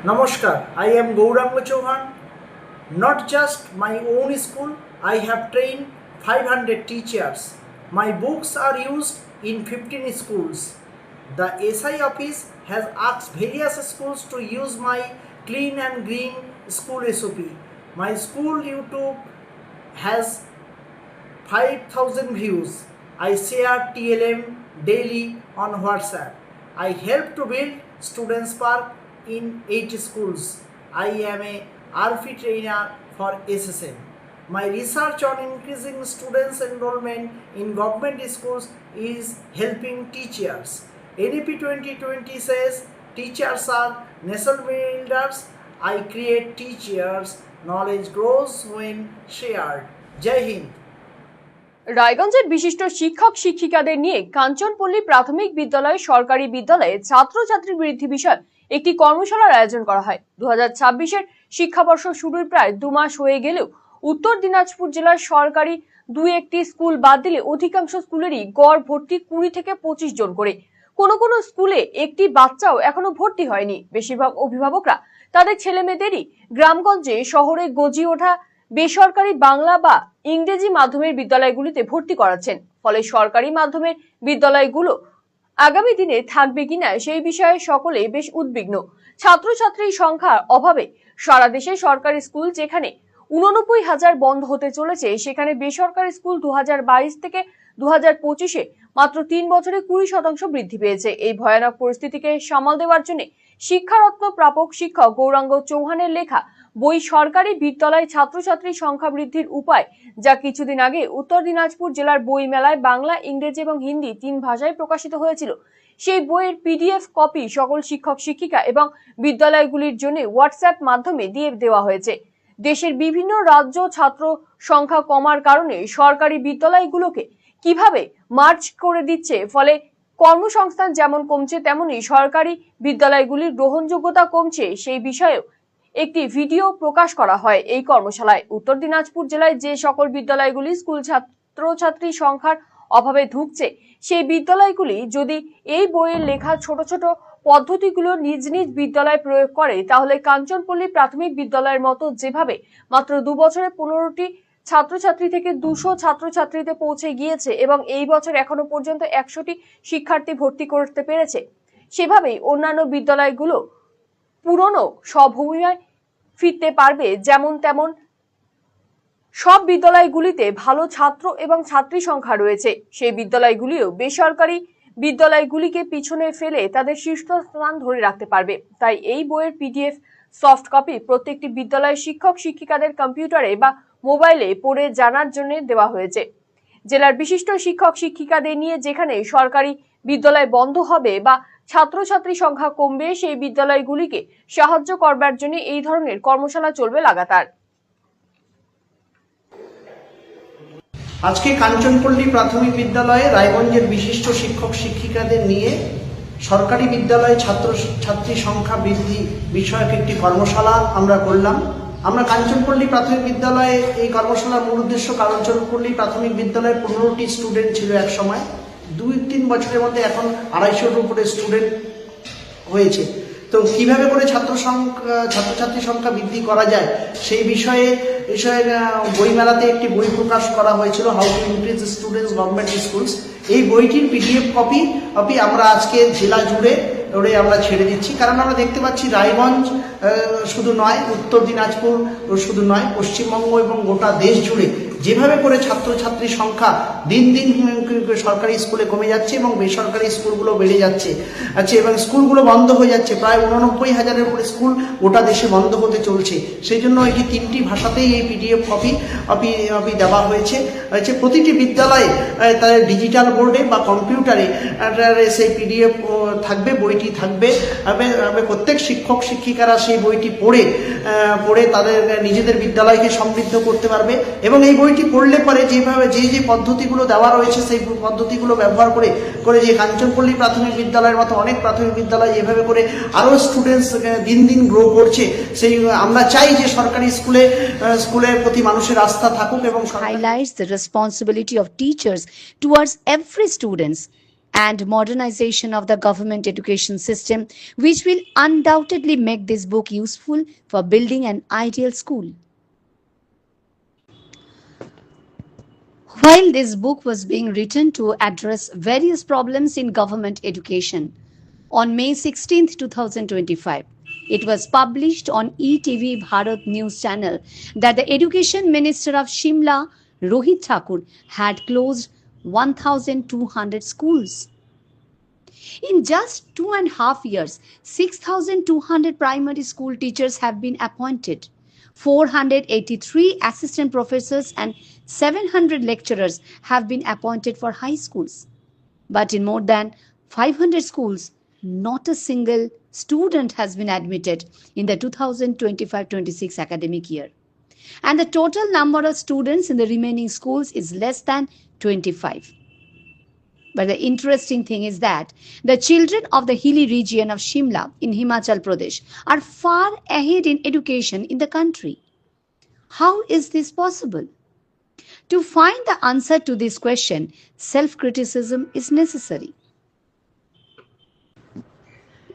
Namaskar, I am Gauranga Chauhan. Not just my own school, I have trained 500 teachers. My books are used in 15 schools. The SI office has asked various schools to use my clean and green school SOP. My school YouTube has 5,000 views. I share TLM daily on WhatsApp. I help to build students park in 8 schools. I am a RP trainer for SSM. My research on increasing students enrollment in government schools is helping teachers. NEP 2020 says teachers are nation builders. I create teachers. Knowledge grows when shared. Jai Hind. রায়গঞ্জের বিশিষ্ট শিক্ষক শিক্ষিকাদের নিয়ে কাঞ্চনপল্লী প্রাথমিক বিদ্যালয় সরকারি বিদ্যালয়ে ছাত্রছাত্রী বৃদ্ধি বিষয়ে একটি কর্মশালার আয়োজন করা হয়। 2026-এর শিক্ষাবর্ষ শুরুর প্রায় 2 মাস হয়ে গেলেও উত্তর দিনাজপুর জেলার সরকারি 2-1টি স্কুল বাদ দিলে অধিকাংশ স্কুলেরই গড় ভর্তি 20 থেকে 25 জন করে। কোনো কোনো স্কুলে একটি বাচ্চাও এখনো ভর্তি হয়নি। বেশিরভাগ অভিভাবকরা তাদের ছেলেমেয়েদেরই গ্রামগঞ্জে শহরে গজিয়ে ওঠা বেসরকারি বাংলা বা ইংরেজি মাধ্যমের বিদ্যালয়গুলিতে ভর্তি করাচ্ছেন। ফলে সরকারি মাধ্যমের বিদ্যালয়গুলো আগামী দিনে থাকবে কিনা সেই বিষয়ে সকলে বেশ উদ্বিগ্ন। ছাত্রছাত্রীর সংখ্যার অভাবে সারা দেশে সরকারি স্কুল যেখানে 89,000 বন্ধ হতে চলেছে, সেখানে বেসরকারি স্কুল 2022 থেকে 2025-এ মাত্র 3 বছরে 20% বৃদ্ধি পেয়েছে। এই ভয়ানক পরিস্থিতিকে সামাল দেওয়ার জন্য শিক্ষারত্ন প্রাপক শিক্ষক গৌরাঙ্গ চৌহানের লেখা বই সরকারি বিদ্যালয় ছাত্রছাত্রীর সংখ্যা বৃদ্ধির উপায়, যা কিছুদিন আগে উত্তর দিনাজপুর জেলার বই মেলায় বাংলা, ইংরেজি এবং হিন্দি 3 ভাষায় প্রকাশিত হয়েছিল। সেই বইয়ের PDF কপি সকল শিক্ষক শিক্ষিকা এবং বিদ্যালয়গুলির জন্য হোয়াটসঅ্যাপ মাধ্যমে দিয়ে দেওয়া হয়েছে। দেশের বিভিন্ন রাজ্য ছাত্র সংখ্যা কমার কারণে সরকারি বিদ্যালয়গুলোকে কিভাবে মার্জ করে দিচ্ছে, ফলে কর্মসংস্থান যেমন কমছে তেমনি সরকারি বিদ্যালয়গুলির গ্রহণযোগ্যতা কমছে, সেই বিষয়েও একটি ভিডিও প্রকাশ করা হয় এই কর্মশালায়। উত্তর দিনাজপুর জেলায় যে সকল বিদ্যালয়গুলি স্কুল ছাত্রছাত্রী সংখ্যার অভাবে ধুঁকছে, সেই বিদ্যালয়গুলি যদি এই বইয়ের লেখা ছোট ছোট পদ্ধতিগুলো নিজ নিজ বিদ্যালয়ে প্রয়োগ করে, তাহলে কাঞ্চনপল্লী প্রাথমিক বিদ্যালয়ের মতো যেভাবে মাত্র 2 বছরে 15টি ছাত্রছাত্রী থেকে 200 ছাত্রছাত্রীতে পৌঁছে গিয়েছে এবং এই বছর এখনো পর্যন্ত 100টি শিক্ষার্থী ভর্তি করতে পেরেছে, সেভাবেই অন্যান্য বিদ্যালয়গুলো পুরনো স্বভূমিকায় ফিরতে পারবে। যেমন তেমন সব বিদ্যালয়গুলিতে ভালো ছাত্র এবং ছাত্রী সংখ্যা রয়েছে, সেই বিদ্যালয়গুলিও বেসরকারি বিদ্যালয়গুলিকে পিছনে ফেলে তাদের শীর্ষস্থান ধরে রাখতে পারবে। তাই এই বইয়ের PDF সফট কপি প্রত্যেকটি বিদ্যালয়ের শিক্ষক শিক্ষিকাদের কম্পিউটারে বা মোবাইলে পড়ে জানার জন্য দেওয়া হয়েছে। জেলার বিশিষ্ট শিক্ষক শিক্ষিকাদের নিয়ে যেখানে সরকারি বিদ্যালয় বন্ধ হবে বা ছাত্রছাত্রী সংখ্যা কমবে, সেই বিদ্যালয়গুলিকে সাহায্য করবার জন্য এই ধরনের কর্মশালা চলবে লাগাতার। আজকে কাঞ্চনপল্লী প্রাথমিক বিদ্যালয়ে রায়গঞ্জের বিশিষ্ট শিক্ষক শিক্ষিকাদের নিয়ে সরকারি বিদ্যালয়ে ছাত্রছাত্রী সংখ্যা বৃদ্ধি বিষয়ক একটি কর্মশালা আমরা করলাম। আমরা কাঞ্চনপল্লী প্রাথমিক বিদ্যালয়ে এই কর্মশালার মূল উদ্দেশ্য, কাঞ্চনপল্লী প্রাথমিক বিদ্যালয়ে 15টি স্টুডেন্ট ছিল এক সময়, 2-3 বছরের মধ্যে এখন 250-এর উপরে স্টুডেন্ট হয়েছে। তো কিভাবে করে ছাত্রছাত্রী সংখ্যা বৃদ্ধি করা যায় সেই বিষয়ে বইমেলাতে একটি বই প্রকাশ করা হয়েছিল, how to increase students government schools. এই বইটির PDF কপি আমরা আজকে জেলা জুড়ে আমরা ছেড়ে দিচ্ছি, কারণ আমরা দেখতে পাচ্ছি রায়গঞ্জ শুধু নয়, উত্তর দিনাজপুর শুধু নয়, পশ্চিমবঙ্গ এবং গোটা দেশ জুড়ে যেভাবে করে ছাত্রছাত্রীর সংখ্যা দিন দিন সরকারি স্কুলে কমে যাচ্ছে এবং বেসরকারি স্কুলগুলো বেড়ে যাচ্ছে এবং স্কুলগুলো বন্ধ হয়ে যাচ্ছে। প্রায় 89,000-এর উপরে স্কুল গোটা দেশে বন্ধ হতে চলছে। সেই জন্য এটি 3টি ভাষাতেই এই PDF কপি দেওয়া হয়েছে। প্রতিটি বিদ্যালয়ে তাদের ডিজিটাল বোর্ডে বা কম্পিউটারে সেই PDF থাকবে, বইটি থাকবে। প্রত্যেক শিক্ষক শিক্ষিকারা সেই বইটি পড়ে তাদের নিজেদের বিদ্যালয়কে সমৃদ্ধ করতে পারবে এবং এই বইটি পড়লে পরে যেভাবে যে পদ্ধতিগুলো দেওয়া রয়েছে সেই পদ্ধতিগুলো ব্যবহার করে যে কাঞ্চনপল্লী প্রাথমিক বিদ্যালয়ের মতো অনেক প্রাথমিক বিদ্যালয় যেভাবে করে আরও স্টুডেন্টস দিন দিন গ্রো করছে, সেই আমরা চাই যে সরকারি স্কুলের প্রতি মানুষের আস্থা থাকুক এবং highlights the responsibility of teachers towards every students and modernization of the government education system, which will undoubtedly make this book useful for building an ideal school. While this book was being written to address various problems in government education, on May 16, 2025, it was published on ETV Bharat News Channel that the Education Minister of Shimla, Rohit Thakur, had closed 1,200 schools. In just 2.5 years, 6,200 primary school teachers have been appointed. 483 assistant professors and 700 lecturers have been appointed for high schools. But in more than 500 schools, not a single student has been admitted in the 2025-26 academic year. And the total number of students in the remaining schools is less than 25. But the interesting thing is that the children of the hilly region of Shimla in Himachal Pradesh are far ahead in education in the country. How is this possible? To find the answer to this question, self-criticism is necessary.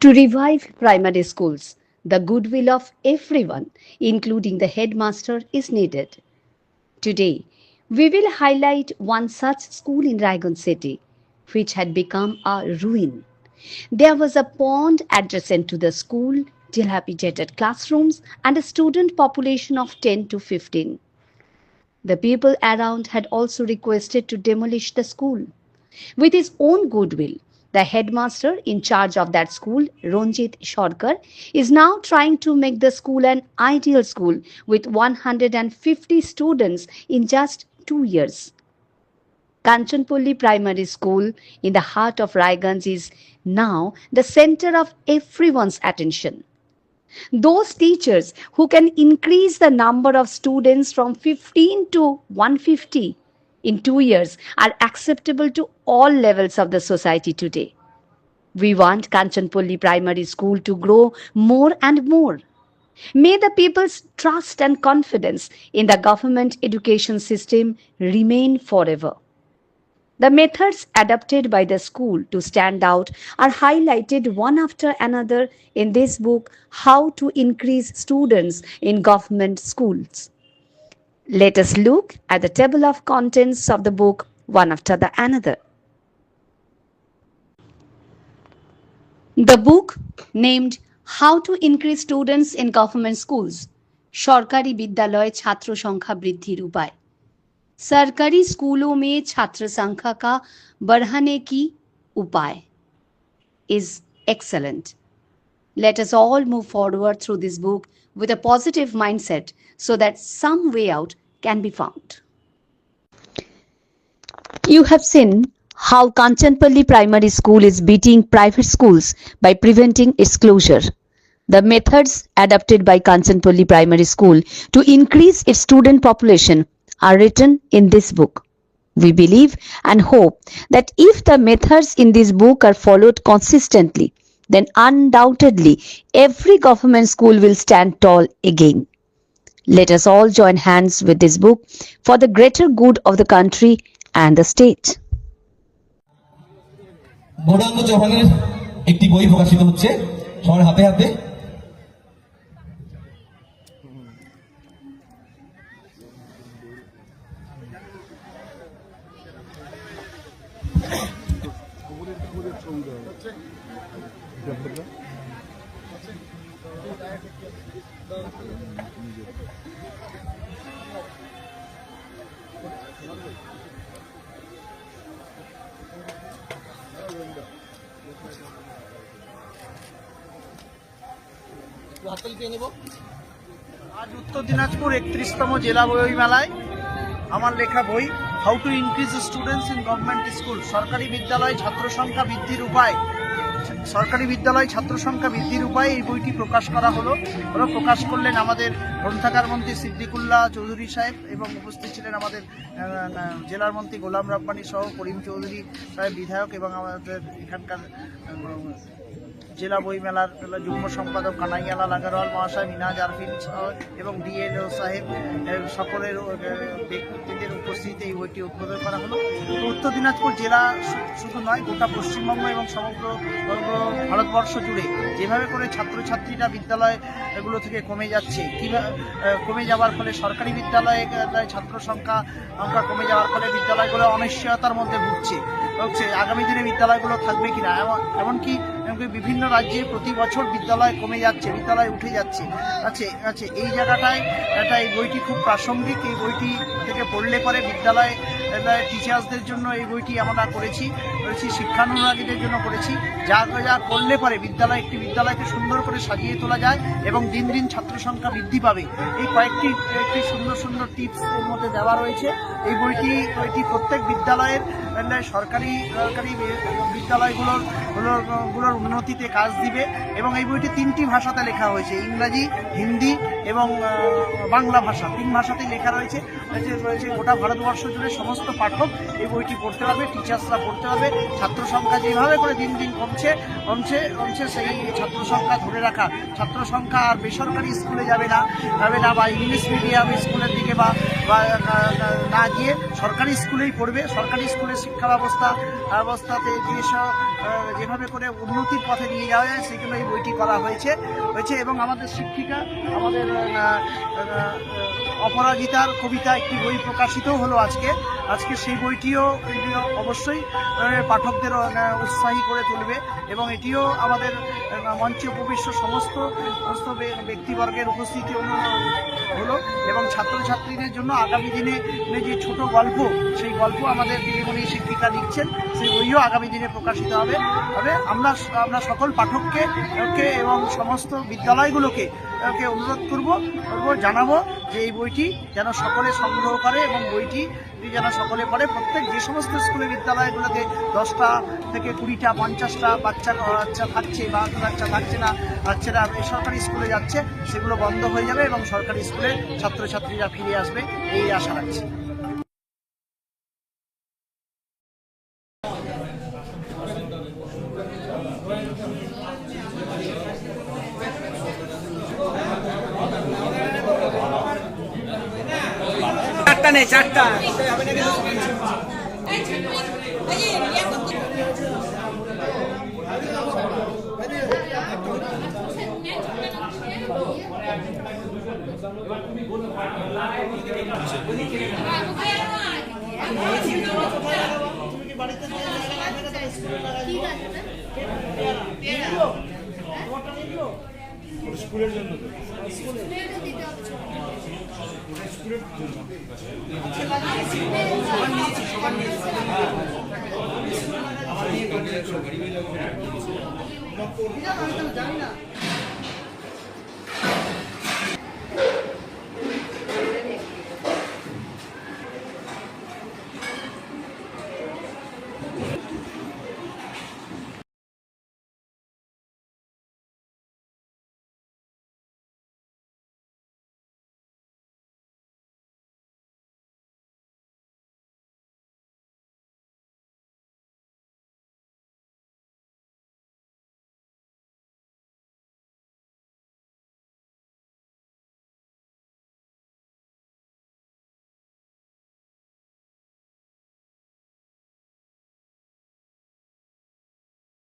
To revive primary schools, the goodwill of everyone, including the headmaster, is needed. Today, we will highlight one such school in Raiganj city, which had become a ruin. There was a pond adjacent to the school, dilapidated classrooms, and a student population of 10 to 15. The people around had also requested to demolish the school. With his own goodwill, the headmaster in charge of that school, Ranjit Sarkar, is now trying to make the school an ideal school with 150 students in just 2 years. Kanchanpalli Primary School in the heart of Raiganj is now the center of everyone's attention. Those teachers who can increase the number of students from 15 to 150 in 2 years are acceptable to all levels of the society today. We want Kanchanpalli Primary School to grow more and more. May the people's trust and confidence in the government education system remain forever. The methods adopted by the school to stand out are highlighted one after another in this book, How to Increase Students in Government Schools. Let us look at the table of contents of the book one after the another. The book, named How to Increase Students in Government Schools, सरकारी विद्यालय छात्र संख्या वृद्धि उपाय, सरकारी स्कूलों में छात्र संख्या का बढ़ाने की उपाय, is excellent. Let us all move forward through this book with a positive mindset so that some way out can be found. You have seen how Kanchanpalli Primary School is beating private schools by preventing its closure. The methods adopted by Kanchanpalli Primary School to increase its student population are written in this book. We believe and hope that if the methods in this book are followed consistently, then undoubtedly every government school will stand tall again. Let us all join hands with this book for the greater good of the country and the state. Gauranga চৌহানের একটি বই প্রকাশিত হচ্ছে সবার হাতে হাতে। আজ উত্তর দিনাজপুর 31তম জেলা বই মেলায় আমার লেখা বই how to increase students in government school, সরকারি বিদ্যালয় ছাত্র সংখ্যা বৃদ্ধির উপায়, এই বইটি প্রকাশ করা হলো। প্রকাশ করলেন আমাদের গ্রন্থাগার মন্ত্রী সিদ্দিকুল্লাহ চৌধুরী সাহেব এবং উপস্থিত ছিলেন আমাদের জেলার মন্ত্রী গোলাম রাব্বানী সহ করিম চৌধুরী সাহেব বিধায়ক এবং আমাদের এখানকার জেলা বইমেলার যুগ্ম সম্পাদক কানাইয়ালাল আগারওয়াল মহাশয়, মিনাজ আরফিন এবং ডিএলও সাহেব সকলের ব্যক্তিদের উপস্থিতিতে এই বইটি উদ্বোধন করা হলো। উত্তর দিনাজপুর জেলা শুধু নয়, গোটা পশ্চিমবঙ্গ এবং সমগ্র ভারতবর্ষ জুড়ে যেভাবে করে ছাত্রছাত্রীরা বিদ্যালয়গুলো থেকে কমে যাচ্ছে, কীভাবে কমে যাওয়ার ফলে সরকারি বিদ্যালয়ে ছাত্র সংখ্যা কমে যাওয়ার ফলে বিদ্যালয়গুলো অনিশ্চয়তার মধ্যে ভুগছে। আগামী দিনে বিদ্যালয়গুলো থাকবে কিনা, এমনকি বিভিন্ন রাজ্যে প্রতি বছর বিদ্যালয় কমে যাচ্ছে, বিদ্যালয় উঠে যাচ্ছে। এই জায়গাটায় এই বইটি খুব প্রাসঙ্গিক। এই বইটি থেকে পড়লে পরে বিদ্যালয় টিচার্সদের জন্য এই বইটি আমরা করেছি, শিক্ষানুরাগীদের জন্য করেছি, যা করলে পরে একটি বিদ্যালয়কে সুন্দর করে সাজিয়ে তোলা যায় এবং দিন দিন ছাত্র সংখ্যা বৃদ্ধি পাবে। এই কয়েকটি সুন্দর সুন্দর টিপস এর মধ্যে দেওয়া রয়েছে। এই বইটি প্রত্যেক বিদ্যালয়ের সরকারি বিদ্যালয়গুলোর উন্নতিতে কাজ দিবে এবং এই বইটি 3টি ভাষাতে লেখা হয়েছে, ইংরাজি, হিন্দি এবং বাংলা ভাষা, 3 ভাষাতেই লেখা রয়েছে। গোটা ভারতবর্ষ জুড়ে সমস্ত পাঠক এই বইটি পড়তে পারবে, টিচার্সরা পড়তে পারবে। ছাত্র সংখ্যা যেভাবে করে দিন দিন কমছে সেই ছাত্র সংখ্যা ধরে রাখা, ছাত্র সংখ্যা আর বেসরকারি স্কুলে যাবে না বা ইংলিশ মিডিয়াম স্কুলের দিকে বা না গিয়ে সরকারি স্কুলেই পড়বে। সরকারি স্কুলের শিক্ষা ব্যবস্থাতে যেভাবে করে উন্নতির পথে নিয়ে যাওয়া যায় সেগুলো এই বইটি করা হয়েছে এবং আমাদের শিক্ষিকা, আমাদের অপরাজিতার কবিতা একটি বই প্রকাশিত হলো আজকে সেই বইটিও অবশ্যই পাঠকদের উৎসাহী করে তুলবে এবং এটিও আমাদের মঞ্চে উপবিষ্ট সমস্ত ব্যক্তিবর্গের উপস্থিতি হলো এবং ছাত্রছাত্রীদের জন্য আগামী দিনে যে ছোট গল্প, সেই গল্প আমাদের দিদিমণি শিক্ষিকা লিখছেন, সেই বইও আগামী দিনে প্রকাশিত হবে। আমরা সকল পাঠককে এবং সমস্ত বিদ্যালয়গুলোকে অনুরোধ করব, জানাবো যে এই বইটি যেন সকলে সংগ্রহ করে এবং বইটি যেন সকলে পড়ে। প্রত্যেক যে সমস্ত স্কুলে বিদ্যালয়গুলোতে 10টা থেকে 20টা 50টা বাচ্চা থাকছে বা বাচ্চা থাকছে না, বাচ্চারা বেসরকারি স্কুলে যাচ্ছে, সেগুলো বন্ধ হয়ে যাবে এবং সরকারি স্কুলে ছাত্রছাত্রীরা ফিরে আসবে, এই আশা রাখছি। চারটা স্কুলের জন্য জানি না।